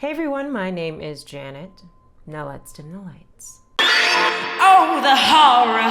Hey everyone, my name is Janet. Now let's dim the lights. Oh, the horror!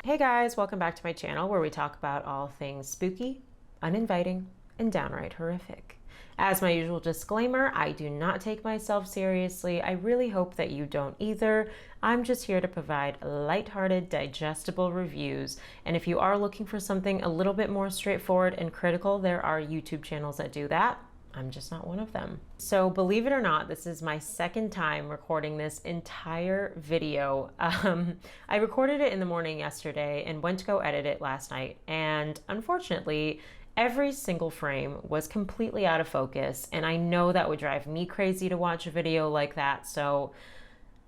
Hey guys, welcome back to my channel where we talk about all things spooky, uninviting, and downright horrific. As my usual disclaimer, I do not take myself seriously. I really hope that you don't either. I'm just here to provide lighthearted, digestible reviews. And if you are looking for something a little bit more straightforward and critical, there are YouTube channels that do that. I'm just not one of them. So believe it or not, this is my second time recording this entire video. I recorded it in the morning yesterday and went to go edit it last night. And unfortunately, every single frame was completely out of focus. And I know that would drive me crazy to watch a video like that. So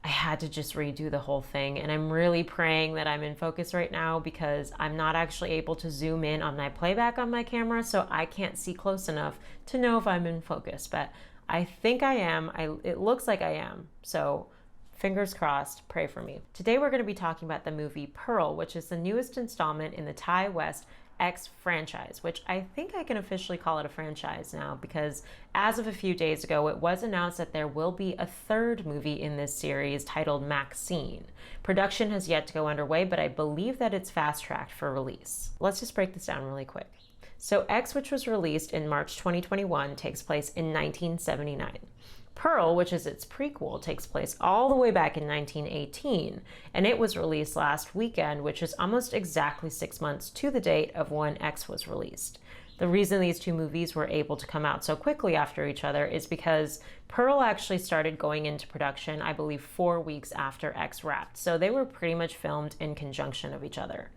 I had to just redo the whole thing, and I'm really praying that I'm in focus right now because I'm not actually able to zoom in on my playback on my camera, so I can't see close enough to know if I'm in focus, but I think I am. It looks like I am, so fingers crossed, pray for me. Today we're going to be talking about the movie Pearl, which is the newest installment in the Ti West X franchise, which I think I can officially call it a franchise now because as of a few days ago, it was announced that there will be a third movie in this series titled Maxine. Production has yet to go underway, but I believe that it's fast-tracked for release. Let's just break this down really quick. So X, which was released in March 2021, takes place in 1979. Pearl, which is its prequel, takes place all the way back in 1918, and it was released last weekend, which is almost exactly 6 months to the date of when X was released. The reason these two movies were able to come out so quickly after each other is because Pearl actually started going into production, I believe, 4 weeks after X wrapped. So they were pretty much filmed in conjunction of each other.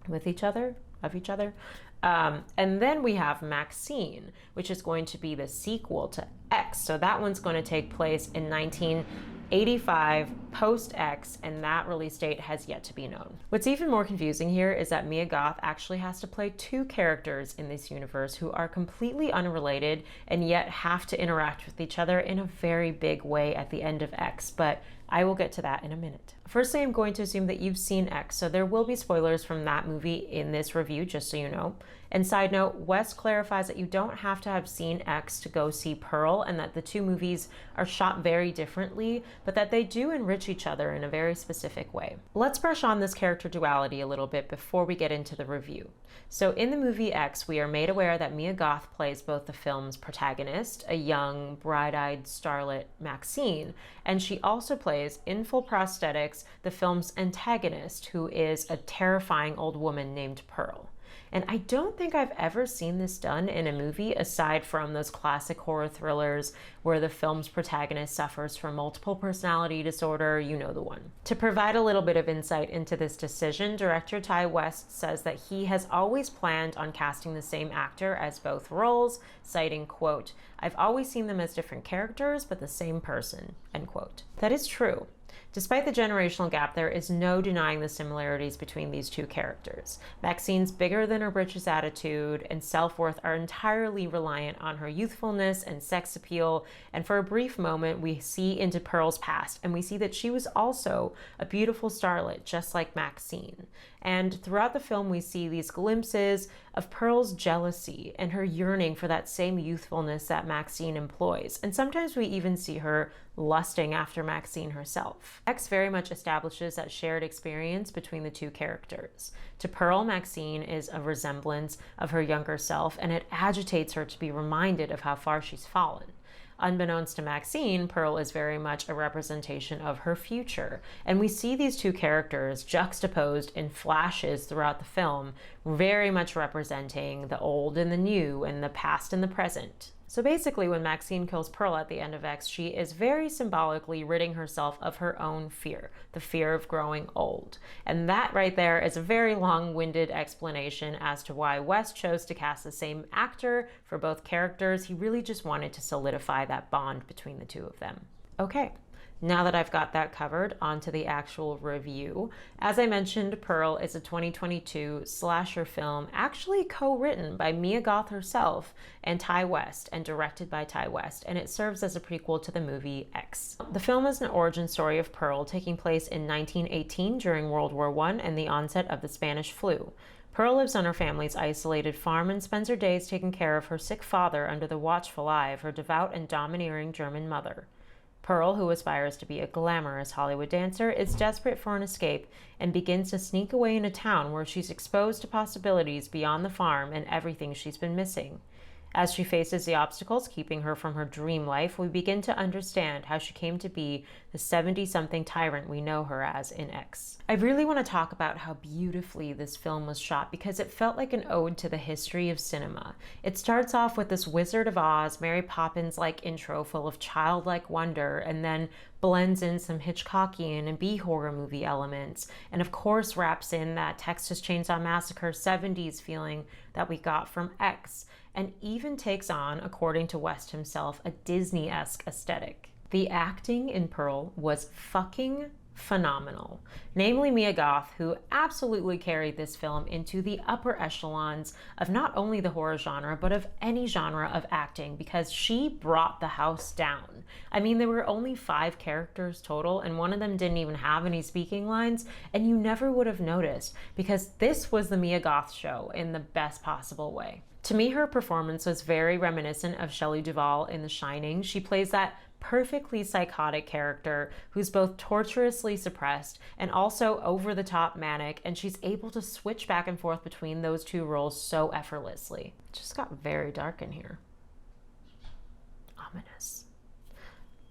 With each other? Of each other? And then we have Maxine, which is going to be the sequel to X. So that one's going to take place in 1985 post-X, and that release date has yet to be known. What's even more confusing here is that Mia Goth actually has to play two characters in this universe who are completely unrelated and yet have to interact with each other in a very big way at the end of X, but I will get to that in a minute. Firstly, I'm going to assume that you've seen X, so there will be spoilers from that movie in this review, just so you know. And side note, Wes clarifies that you don't have to have seen X to go see Pearl, and that the two movies are shot very differently, but that they do enrich each other in a very specific way. Let's brush on this character duality a little bit before we get into the review. So in the movie X, we are made aware that Mia Goth plays both the film's protagonist, a young, bright-eyed starlet Maxine, and she also plays, in full prosthetics, the film's antagonist, who is a terrifying old woman named Pearl. And I don't think I've ever seen this done in a movie aside from those classic horror thrillers where the film's protagonist suffers from multiple personality disorder, you know the one. To provide a little bit of insight into this decision, director Ti West says that he has always planned on casting the same actor as both roles, citing, quote, "I've always seen them as different characters, but the same person," end quote. That is true. Despite the generational gap, there is no denying the similarities between these two characters. Maxine's bigger than her britches attitude and self-worth are entirely reliant on her youthfulness and sex appeal, and for a brief moment we see into Pearl's past, and we see that she was also a beautiful starlet, just like Maxine. And throughout the film we see these glimpses of Pearl's jealousy and her yearning for that same youthfulness that Maxine employs, and sometimes we even see her lusting after Maxine herself. X very much establishes that shared experience between the two characters. To Pearl, Maxine is a resemblance of her younger self, and it agitates her to be reminded of how far she's fallen. Unbeknownst to Maxine, Pearl is very much a representation of her future, and we see these two characters juxtaposed in flashes throughout the film, very much representing the old and the new, and the past and the present. So basically, when Maxine kills Pearl at the end of X, she is very symbolically ridding herself of her own fear, the fear of growing old. And that right there is a very long-winded explanation as to why Wes chose to cast the same actor for both characters. He really just wanted to solidify that bond between the two of them. Okay, Now that I've got that covered, on to the actual review. As I mentioned, Pearl is a 2022 slasher film actually co-written by Mia Goth herself and Ty West and directed by Ty West, and it serves as a prequel to the movie X. The film is an origin story of Pearl taking place in 1918 during World War I and the onset of the Spanish flu. Pearl lives on her family's isolated farm and spends her days taking care of her sick father under the watchful eye of her devout and domineering German mother. Pearl, who aspires to be a glamorous Hollywood dancer, is desperate for an escape and begins to sneak away in a town where she's exposed to possibilities beyond the farm and everything she's been missing. As she faces the obstacles keeping her from her dream life, we begin to understand how she came to be the 70-something tyrant we know her as in X. I really want to talk about how beautifully this film was shot because it felt like an ode to the history of cinema. It starts off with this Wizard of Oz, Mary Poppins-like intro full of childlike wonder, and then blends in some Hitchcockian and B-horror movie elements, and of course wraps in that Texas Chainsaw Massacre 70s feeling that we got from X, and even takes on, according to West himself, a Disney-esque aesthetic. The acting in Pearl was fucking phenomenal. Namely Mia Goth, who absolutely carried this film into the upper echelons of not only the horror genre, but of any genre of acting, because she brought the house down. I mean, there were only 5 characters total, and one of them didn't even have any speaking lines, and you never would have noticed, because this was the Mia Goth show in the best possible way. To me, her performance was very reminiscent of Shelley Duvall in The Shining. She plays that perfectly psychotic character who's both torturously suppressed and also over-the-top manic, and she's able to switch back and forth between those two roles so effortlessly. It just got very dark in here. Ominous.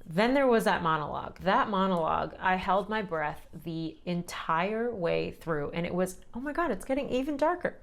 Then there was that monologue. That monologue, I held my breath the entire way through, and it was, oh my God, it's getting even darker.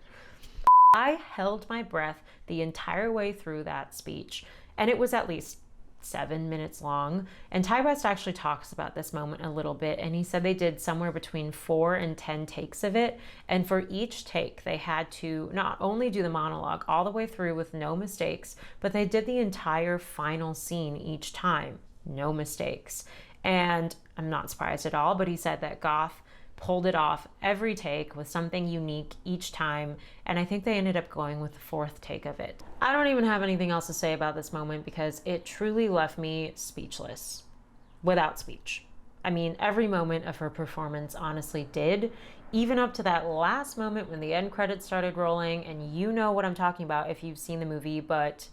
I held my breath the entire way through that speech, and it was at least 7 minutes long. And Ty West actually talks about this moment a little bit, and he said they did somewhere between 4 and 10 takes of it, and for each take they had to not only do the monologue all the way through with no mistakes, but they did the entire final scene each time, no mistakes. And I'm not surprised at all, but he said that Goth pulled it off every take with something unique each time, and I think they ended up going with the 4th take of it. I don't even have anything else to say about this moment because it truly left me speechless, without speech. I mean, every moment of her performance honestly did, even up to that last moment when the end credits started rolling, and you know what I'm talking about if you've seen the movie, but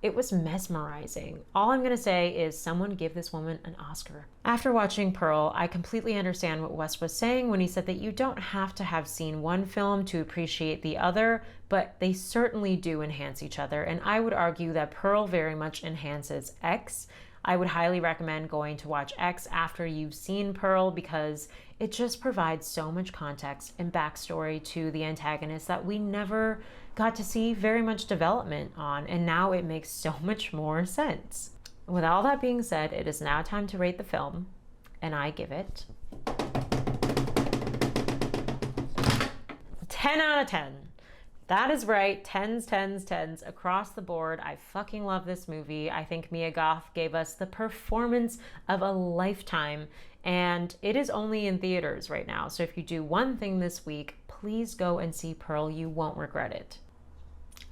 it was mesmerizing. All I'm gonna say is someone give this woman an Oscar. After watching Pearl, I completely understand what West was saying when he said that you don't have to have seen one film to appreciate the other, but they certainly do enhance each other. And I would argue that Pearl very much enhances X. I would highly recommend going to watch X after you've seen Pearl because it just provides so much context and backstory to the antagonist that we never got to see very much development on, and now it makes so much more sense. With all that being said, it is now time to rate the film, and I give it 10 out of 10. That is right, 10s, 10s, 10s across the board. I fucking love this movie. I think Mia Goth gave us the performance of a lifetime, and it is only in theaters right now. So if you do one thing this week, please go and see Pearl. You won't regret it.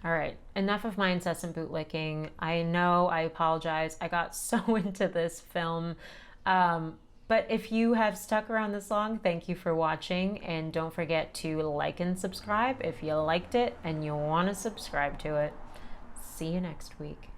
All right, enough of my incessant bootlicking. I know, I apologize. I got so into this film. But if you have stuck around this long, thank you for watching. And don't forget to like and subscribe if you liked it and you want to subscribe to it. See you next week.